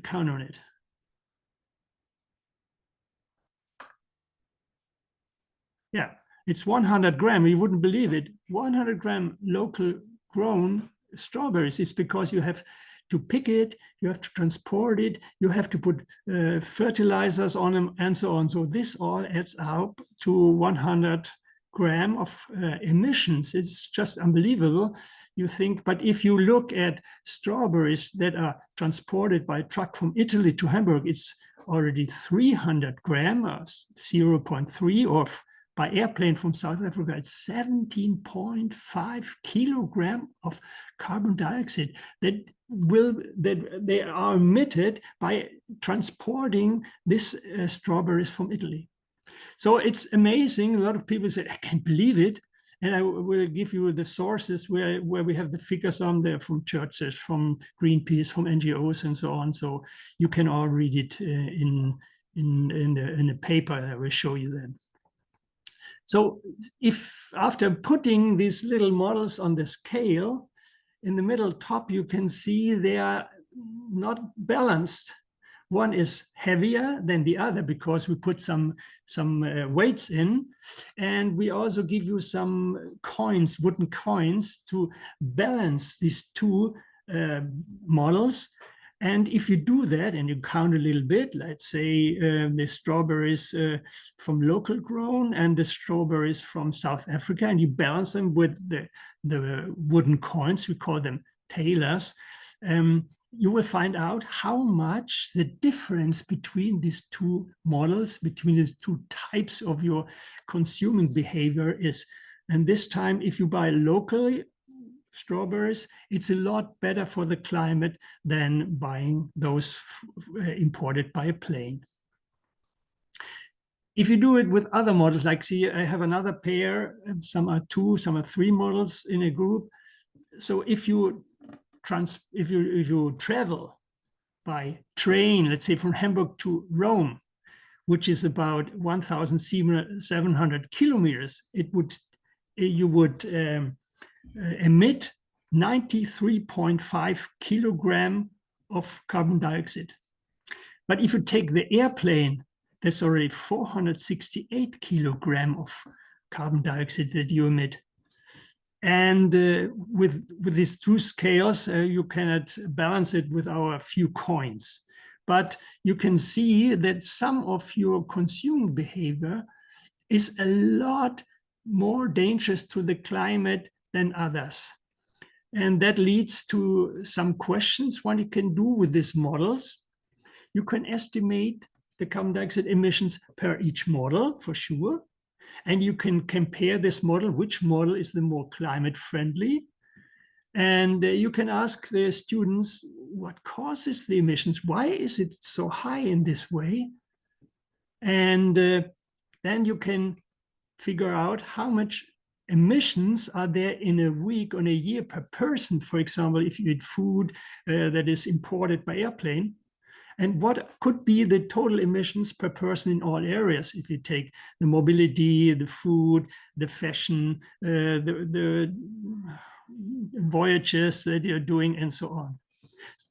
count on it. Yeah, it's 100 gram. You wouldn't believe it. 100 gram local grown strawberries. It's because you have to pick it, you have to transport it, you have to put fertilizers on them, and so on. So this all adds up to 100 gram of emissions. It's just unbelievable, you think. But if you look at strawberries that are transported by truck from Italy to Hamburg, it's already 300 gram, 0.3, or by airplane from South Africa, it's 17.5 kilogram of carbon dioxide that they are emitted by transporting these strawberries from Italy. So it's amazing. A lot of people say, I can't believe it. And I will give you the sources where we have the figures on there, from churches, from Greenpeace, from NGOs, and so on. So you can all read it in the paper. I will show you then. So if after putting these little models on the scale, in the middle top, you can see they are not balanced. One is heavier than the other because we put some weights in, and we also give you some coins, wooden coins, to balance these two models. And if you do that and you count a little bit, let's say the strawberries from local grown and the strawberries from South Africa, and you balance them with the wooden coins, we call them tailors, you will find out how much the difference between these two models, between these two types of your consuming behavior is. And this time, if you buy locally strawberries, it's a lot better for the climate than buying those imported by a plane. If you do it with other models, like see, I have another pair, and some are 2, some are 3 models in a group. So if you travel by train, let's say from Hamburg to Rome, which is about 1,700 kilometers, you would emit 93.5 kilogram of carbon dioxide. But if you take the airplane, that's already 468 kilogram of carbon dioxide that you emit. And with these 2 scales, you cannot balance it with our few coins. But you can see that some of your consumer behavior is a lot more dangerous to the climate than others. And that leads to some questions what you can do with these models. You can estimate the carbon dioxide emissions per each model, for sure. And you can compare this model, which model is the more climate friendly. And you can ask the students, what causes the emissions? Why is it so high in this way? And then you can figure out how much emissions are there in a week, on a year per person. For example, if you eat food that is imported by airplane, and what could be the total emissions per person in all areas if you take the mobility, the food, the fashion, the voyages that you're doing, and so on.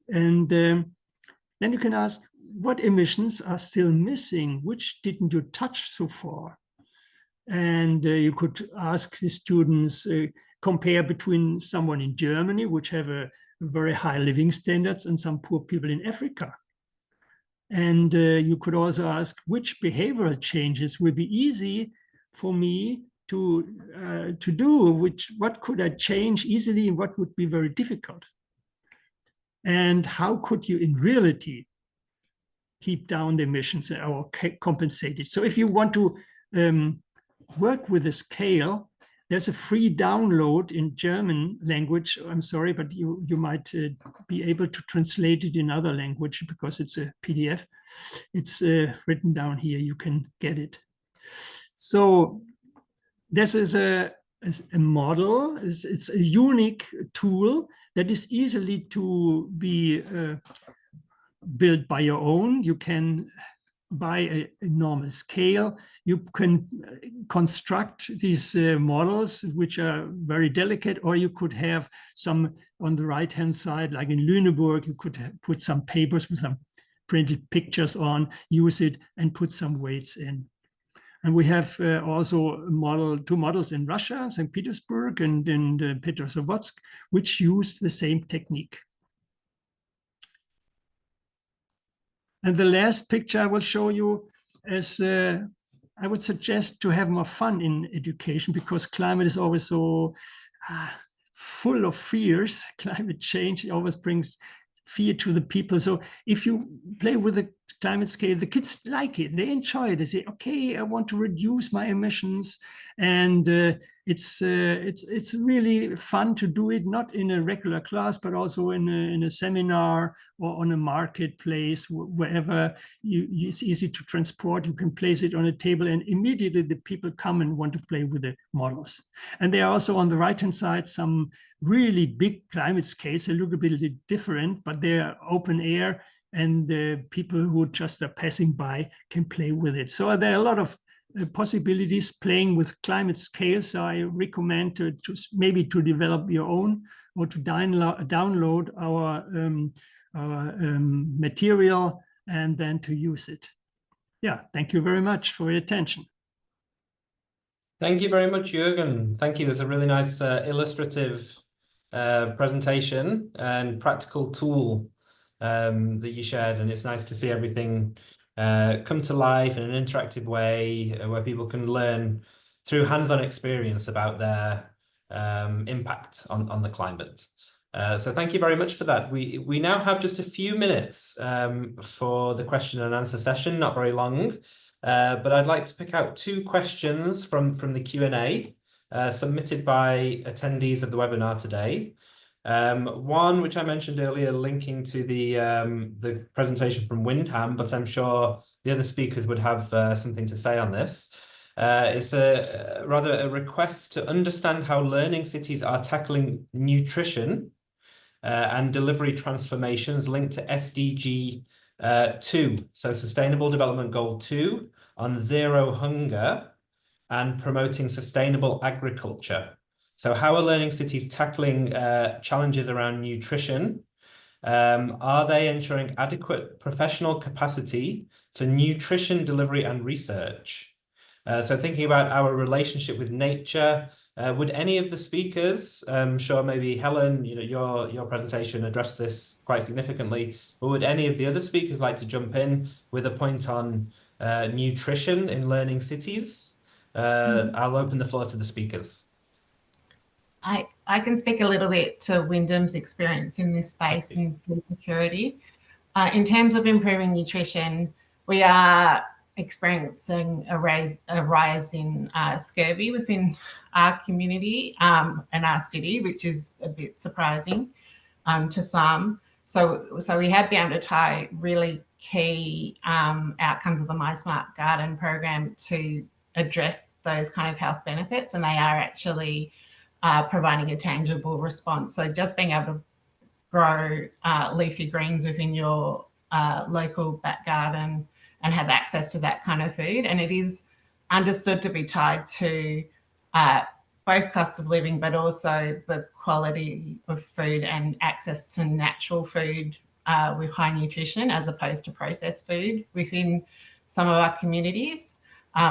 And then you can ask, what emissions are still missing? Which didn't you touch so far? And you could ask the students, compare between someone in Germany, which have a very high living standards, and some poor people in Africa. And you could also ask which behavioral changes will be easy for me to do, what could I change easily and what would be very difficult. And how could you in reality keep down the emissions or compensate it? So if you want to work with a scale, there's a free download in German language. I'm sorry, but you might be able to translate it in other language because it's a PDF. It's written down here. You can get it. So this is a model. It's a unique tool that is easily to be built by your own. You can buy a normal scale. You can construct these models, which are very delicate, or you could have some on the right-hand side, like in Lüneburg, you could put some papers with some printed pictures on, use it, and put some weights in. And we have also 2 models in Russia, St. Petersburg and in Petrozavodsk, which use the same technique. And the last picture I will show you is, I would suggest to have more fun in education, because climate is always so full of fears. Climate change always brings fear to the people. So if you play with the climate scale, the kids like it, they enjoy it. They say, okay, I want to reduce my emissions. And it's really fun to do it, not in a regular class, but also in a seminar or on a marketplace, wherever it's easy to transport. You can place it on a table and immediately the people come and want to play with the models. And there are also on the right-hand side some really big climate scales. They look a bit different, but they are open air, and the people who just are passing by can play with it. So there are a lot of possibilities playing with climate scales. So I recommend to maybe to develop your own, or to download our material and then to use it. Yeah, thank you very much for your attention. Thank you very much, Jürgen. Thank you. There's a really nice illustrative presentation and practical tool that you shared, and it's nice to see everything come to life in an interactive way, where people can learn through hands-on experience about their impact on the climate. So thank you very much for that. We now have just a few minutes for the question and answer session, not very long, but I'd like to pick out 2 questions from the Q&A submitted by attendees of the webinar today. One, which I mentioned earlier, linking to the presentation from Windham, but I'm sure the other speakers would have something to say on this. It's rather a request to understand how learning cities are tackling nutrition and delivery transformations linked to SDG 2, so Sustainable Development Goal 2 on zero hunger and promoting sustainable agriculture. So how are learning cities tackling challenges around nutrition? Are they ensuring adequate professional capacity for nutrition delivery and research? So thinking about our relationship with nature, would any of the speakers, sure, maybe Helen, your presentation addressed this quite significantly, but would any of the other speakers like to jump in with a point on nutrition in learning cities? I'll open the floor to the speakers. I can speak a little bit to Wyndham's experience in this space in food security. In terms of improving nutrition, we are experiencing a rise in scurvy within our community and our city, which is a bit surprising to some. So we have been able to tie really key outcomes of the My Smart Garden program to address those kind of health benefits, and they are actually providing a tangible response. So just being able to grow leafy greens within your local back garden and have access to that kind of food. And it is understood to be tied to both cost of living, but also the quality of food and access to natural food with high nutrition as opposed to processed food within some of our communities.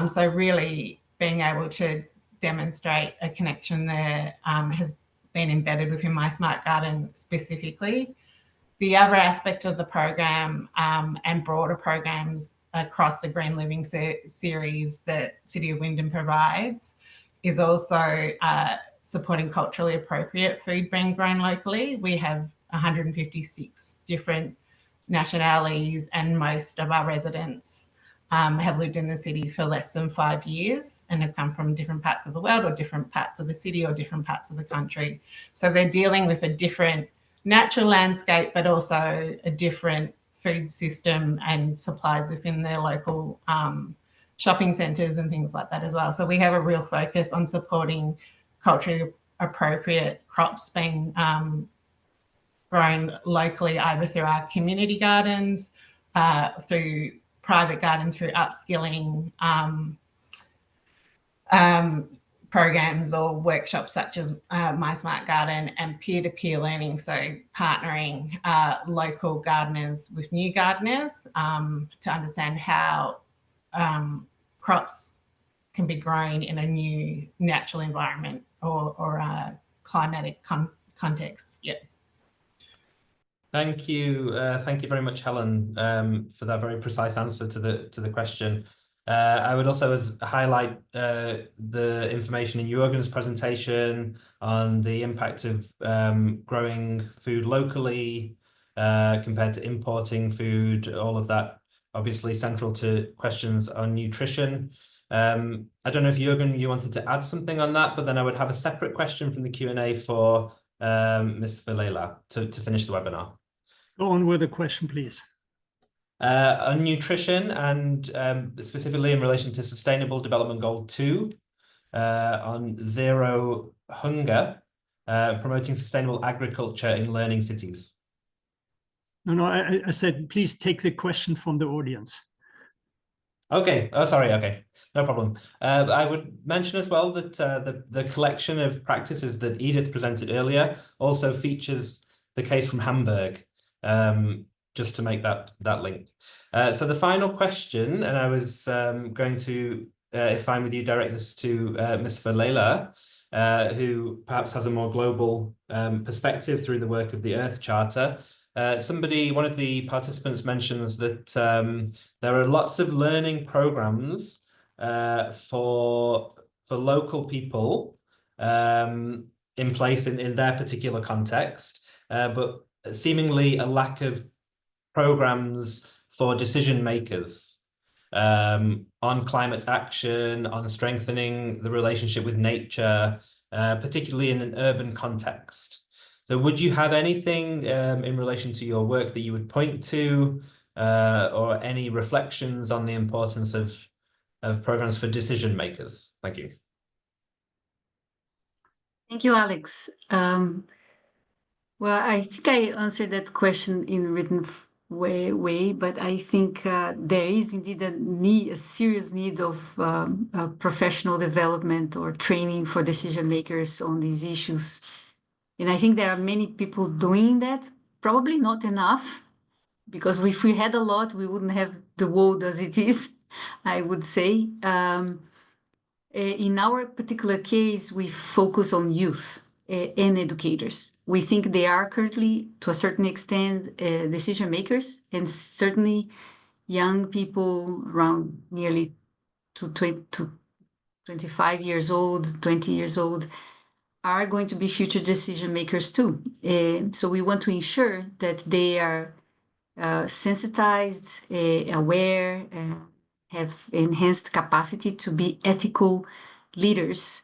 So really being able to demonstrate a connection there has been embedded within My Smart Garden specifically. The other aspect of the program and broader programs across the Green Living series that City of Wyndham provides is also supporting culturally appropriate food being grown locally. We have 156 different nationalities, and most of our residents have lived in the city for less than 5 years and have come from different parts of the world or different parts of the city or different parts of the country. So they're dealing with a different natural landscape, but also a different food system and supplies within their local shopping centres and things like that as well. So we have a real focus on supporting culturally appropriate crops being grown locally, either through our community gardens, through private gardens, through upskilling programs or workshops such as My Smart Garden, and peer-to-peer learning, so partnering local gardeners with new gardeners to understand how crops can be grown in a new natural environment or a climatic context. Yeah. Thank you very much, Helen, for that very precise answer to the question. I would also highlight the information in Jürgen's presentation on the impact of growing food locally compared to importing food. All of that obviously central to questions on nutrition. I don't know if Jürgen, you wanted to add something on that, but then I would have a separate question from the Q&A for Ms. Vilela to finish the webinar. Go on with the question, please. On nutrition and specifically in relation to Sustainable Development Goal 2 on zero hunger, promoting sustainable agriculture in learning cities. No, I said, please take the question from the audience. Okay. Oh, sorry. Okay, no problem. I would mention as well that the collection of practices that Edith presented earlier also features the case from Hamburg, just to make that link. So the final question, and I was going to, if fine with you, direct this to Ms. Vilela, who perhaps has a more global perspective through the work of the Earth Charter. One of the participants mentions that there are lots of learning programs for local people in place in their particular context, but seemingly a lack of programs for decision makers. on climate action, on strengthening the relationship with nature, particularly in an urban context. So would you have anything in relation to your work that you would point to, or any reflections on the importance of programs for decision makers? Thank you. Thank you, Alex. Well, I think I answered that question in written way, but I think there is indeed a serious need of professional development or training for decision makers on these issues. And I think there are many people doing that, probably not enough, because if we had a lot, we wouldn't have the world as it is, I would say. In our particular case, we focus on youth and educators. We think they are currently, to a certain extent, decision makers, and certainly young people around nearly to 25 years old, 20 years old, are going to be future decision makers too. So we want to ensure that they are sensitized, aware, have enhanced capacity to be ethical leaders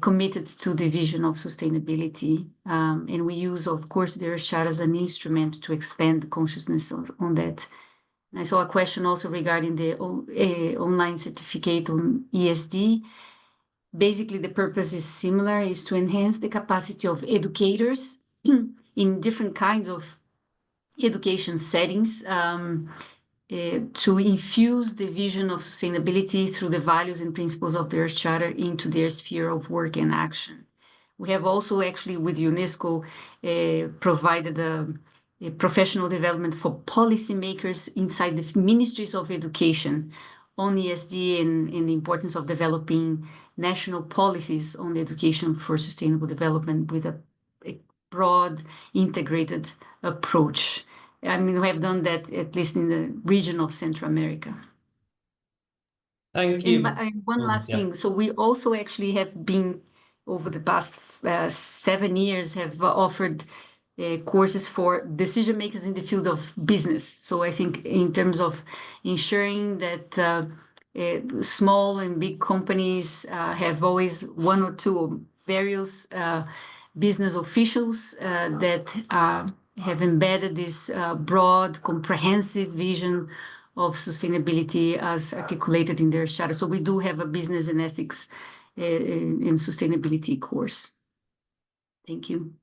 committed to the vision of sustainability. And we use, of course, the Earthshot as an instrument to expand consciousness on that. And I saw a question also regarding the online certificate on ESD. Basically, the purpose is similar, is to enhance the capacity of educators in different kinds of education settings, to infuse the vision of sustainability through the values and principles of the Earth Charter into their sphere of work and action. We have also actually with UNESCO provided a professional development for policymakers inside the ministries of education on ESD and the importance of developing national policies on education for sustainable development with a broad, integrated approach. I mean, we have done that at least in the region of Central America. Thank you. And one last thing. So we also actually have been, over the past 7 years, have offered courses for decision makers in the field of business. So I think in terms of ensuring that small and big companies have always one or two or various business officials that have embedded this broad, comprehensive vision of sustainability as articulated in their charter. So we do have a business and ethics in sustainability course. Thank you.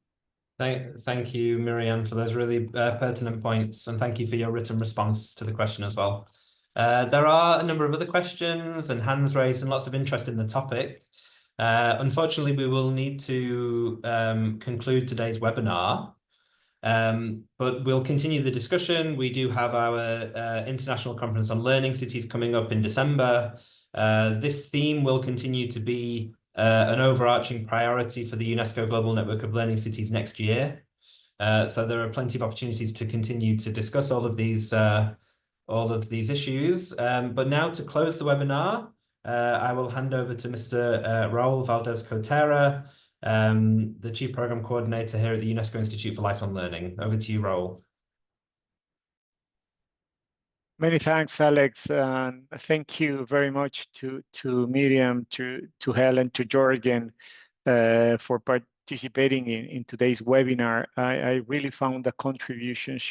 Thank you, Miriam, for those really pertinent points, and thank you for your written response to the question as well. There are a number of other questions and hands raised and lots of interest in the topic. Unfortunately, we will need to conclude today's webinar, but we'll continue the discussion. We do have our International Conference on Learning Cities coming up in December. This theme will continue to be an overarching priority for the UNESCO Global Network of Learning Cities next year. So there are plenty of opportunities to continue to discuss all of these issues. But now to close the webinar, I will hand over to Mr. Raul Valdez-Cotera, the Chief Program Coordinator here at the UNESCO Institute for Lifelong Learning. Over to you, Raul. Many thanks, Alex, and thank you very much to Miriam, to Helen, to Jorgen for participating in today's webinar. I really found the contributions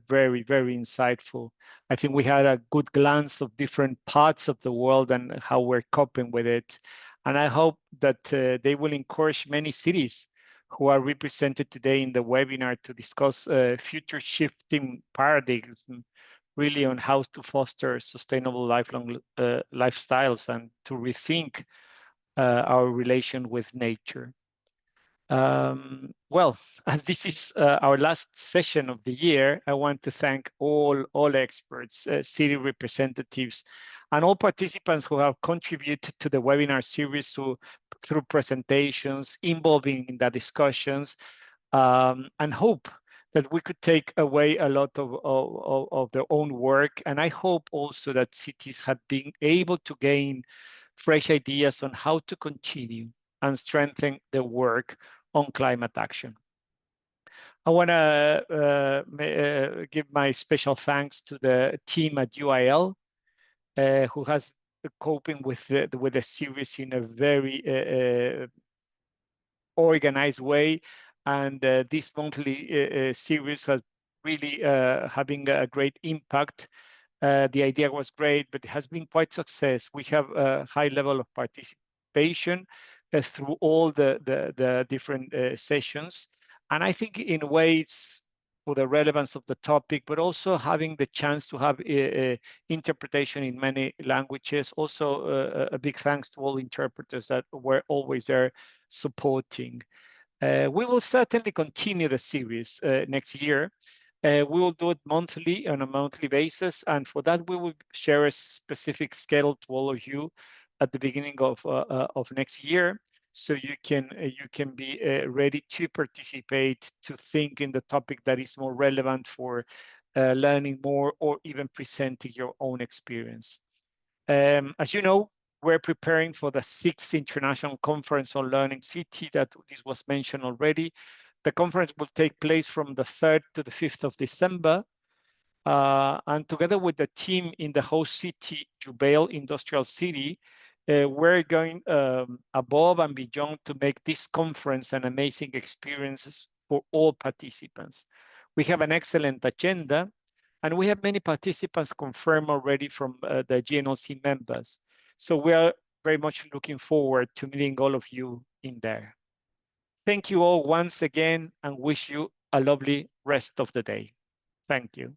very, very insightful. I think we had a good glance of different parts of the world and how we're coping with it. And I hope that they will encourage many cities who are represented today in the webinar to discuss future shifting paradigms, really on how to foster sustainable lifelong lifestyles and to rethink our relation with nature. Well, as this is our last session of the year, I want to thank all experts, city representatives, and all participants who have contributed to the webinar series through presentations, involving in the discussions, and hope that we could take away a lot of their own work. And I hope also that cities have been able to gain fresh ideas on how to continue and strengthen their work on climate action. I want to give my special thanks to the team at UIL who has coping with the series in a very organized way. And this monthly series has really having a great impact. The idea was great, but it has been quite success. We have a high level of participation through all the different sessions. And I think in ways for the relevance of the topic, but also having the chance to have interpretation in many languages. Also a big thanks to all interpreters that were always there supporting. We will certainly continue the series next year. We will do it monthly, on a monthly basis, and for that we will share a specific schedule to all of you at the beginning of next year, so you can be ready to participate, to think in the topic that is more relevant for learning more, or even presenting your own experience. As you know, we're preparing for the 6th International Conference on Learning City, that this was mentioned already. The conference will take place from the 3rd to the 5th of December. And together with the team in the host city, Jubail Industrial City, we're going above and beyond to make this conference an amazing experience for all participants. We have an excellent agenda, and we have many participants confirmed already from the GNLC members. So we are very much looking forward to meeting all of you in there. Thank you all once again, and wish you a lovely rest of the day. Thank you.